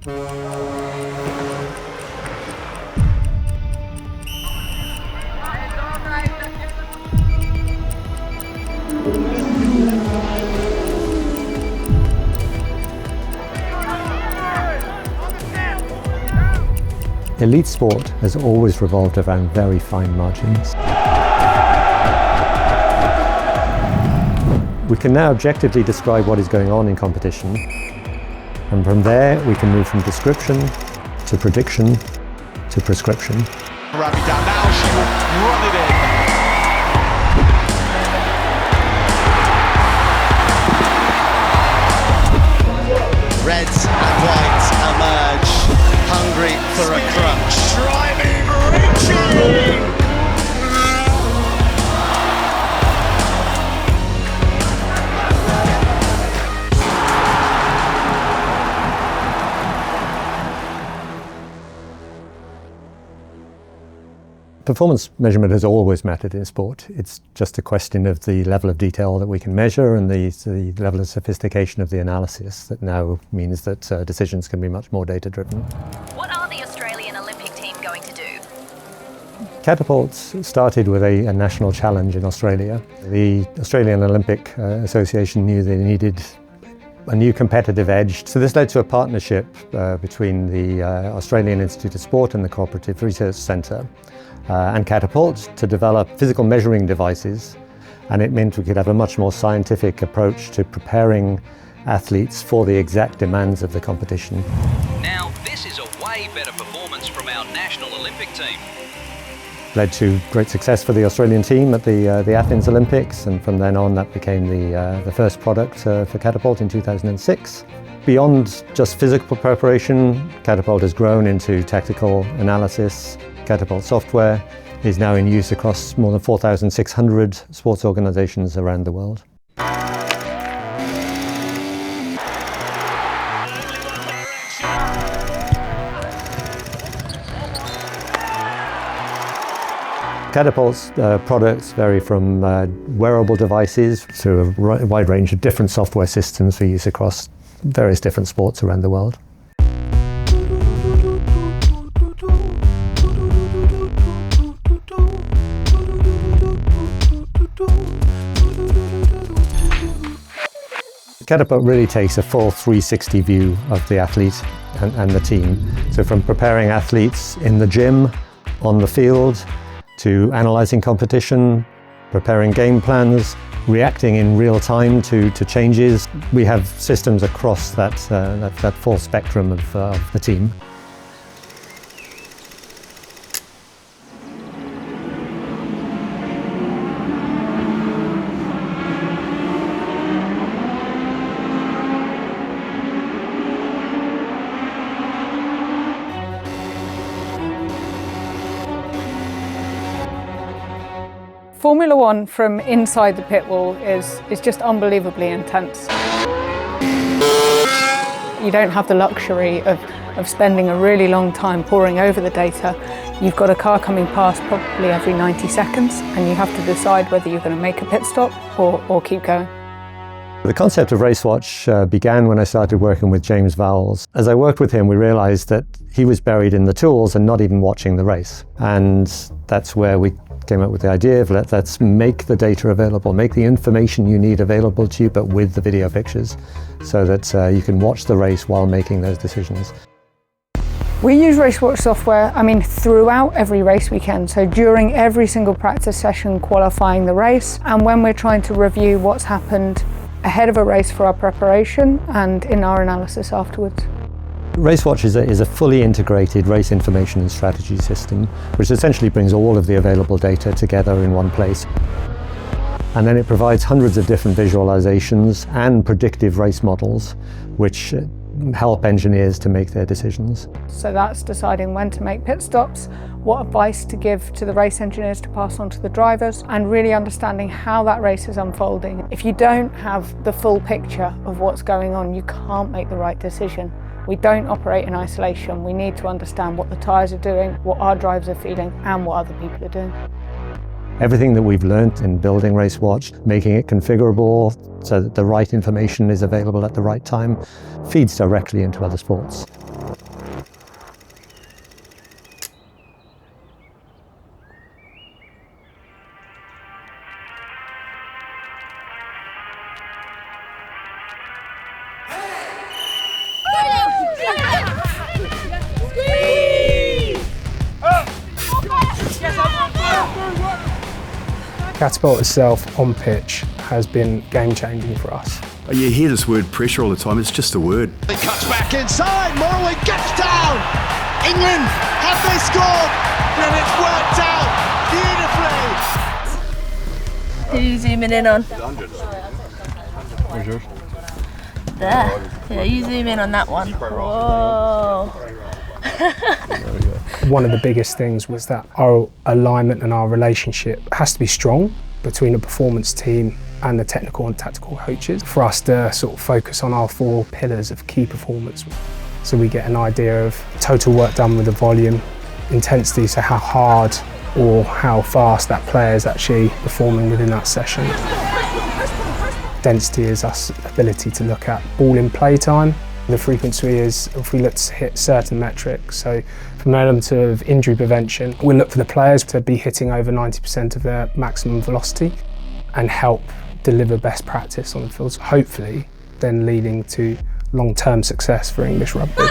Elite sport has always revolved around very fine margins. We can now objectively describe what is going on in competition, and from there we can move from description to prediction to prescription. Rugby down now, she will run it in. Reds and whites emerge, hungry for a crunch. Driving, reaching! Performance measurement has always mattered in sport. It's just a question of the level of detail that we can measure and the level of sophistication of the analysis that now means that decisions can be much more data-driven. What are the Australian Olympic team going to do? Catapult started with a national challenge in Australia. The Australian Olympic Association knew they needed a new competitive edge. So this led to a partnership between the Australian Institute of Sport and the Cooperative Research Centre and Catapult to develop physical measuring devices, and it meant we could have a much more scientific approach to preparing athletes for the exact demands of the competition. Now this is a way better performance from our national Olympic team. Led to great success for the Australian team at the Athens Olympics, and from then on that became the first product for Catapult in 2006. Beyond just physical preparation, Catapult has grown into tactical analysis. Catapult software is now in use across more than 4,600 sports organisations around the world. Catapult's products vary from wearable devices to a wide range of different software systems for use across various different sports around the world. Catapult really takes a full 360 view of the athlete and the team. So from preparing athletes in the gym, on the field, to analysing competition, preparing game plans, reacting in real time to changes. We have systems across that full spectrum of the team. Formula One from inside the pit wall is just unbelievably intense. You don't have the luxury of spending a really long time poring over the data. You've got a car coming past probably every 90 seconds and you have to decide whether you're going to make a pit stop or keep going. The concept of Racewatch began when I started working with James Vowles. As I worked with him, we realised that he was buried in the tools and not even watching the race. And that's where we came up with the idea of let's make the data available, make the information you need available to you, but with the video pictures, so that you can watch the race while making those decisions. We use Racewatch software, throughout every race weekend. So during every single practice session qualifying the race, and when we're trying to review what's happened ahead of a race for our preparation and in our analysis afterwards. Racewatch is a fully integrated race information and strategy system, which essentially brings all of the available data together in one place. And then it provides hundreds of different visualizations and predictive race models, which help engineers to make their decisions. So that's deciding when to make pit stops, what advice to give to the race engineers to pass on to the drivers, and really understanding how that race is unfolding. If you don't have the full picture of what's going on, you can't make the right decision. We don't operate in isolation. We need to understand what the tyres are doing, what our drivers are feeling, and what other people are doing. Everything that we've learned in building Racewatch, making it configurable so that the right information is available at the right time, feeds directly into other sports. Catapult itself on pitch has been game-changing for us. You hear this word pressure all the time, it's just a word. He cuts back inside, Morley gets down! England, have they scored? And it's worked out beautifully! Who are you zooming in on? Where's yours? There. Yeah, you zoom in on that one. Whoa. One of the biggest things was that our alignment and our relationship has to be strong between the performance team and the technical and tactical coaches for us to sort of focus on our 4 pillars of key performance. So we get an idea of total work done with the volume, intensity, so how hard or how fast that player is actually performing within that session. Density is our ability to look at ball in play time. The frequency is if we look to hit certain metrics. So from an element of injury prevention, we look for the players to be hitting over 90% of their maximum velocity and help deliver best practice on the field, hopefully then leading to long-term success for English rugby.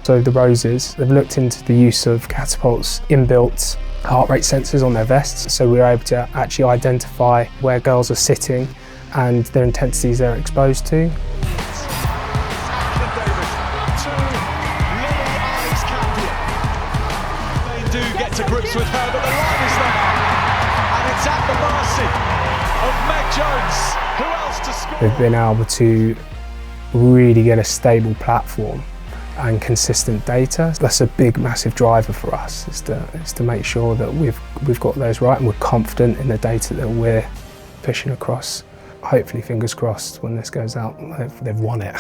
So the Roses, they've looked into the use of Catapult's inbuilt heart rate sensors on their vests, so we're able to actually identify where girls are sitting and their intensities they're exposed to. They do get to grips with her, but the line is there. And it's at the mercy of Meg Jones. Who else to score? We've been able to really get a stable platform and consistent data. That's a big, massive driver for us, is to make sure that we've got those right and we're confident in the data that we're pushing across. Hopefully, fingers crossed, when this goes out, they've won it.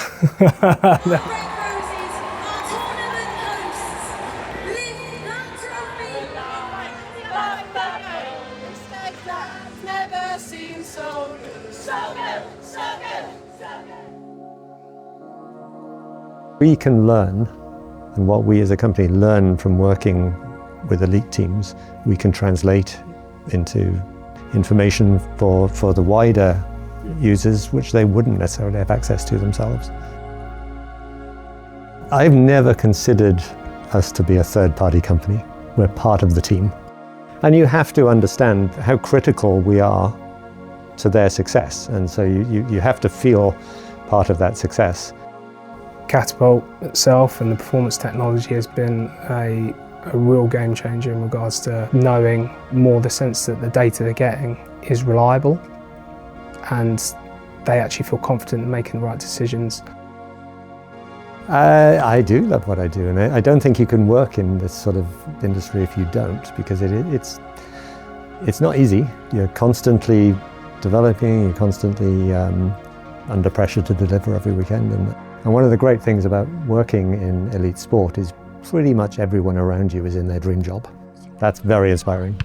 We can learn, and what we as a company learn from working with elite teams, we can translate into information for the wider users, which they wouldn't necessarily have access to themselves. I've never considered us to be a third-party company. We're part of the team. And you have to understand how critical we are to their success, and so you have to feel part of that success. Catapult itself and the performance technology has been a real game changer in regards to knowing more the sense that the data they're getting is reliable and they actually feel confident in making the right decisions. I do love what I do, and I don't think you can work in this sort of industry if you don't, because it's not easy. You're constantly developing, you're constantly under pressure to deliver every weekend. And one of the great things about working in elite sport is pretty much everyone around you is in their dream job. That's very inspiring.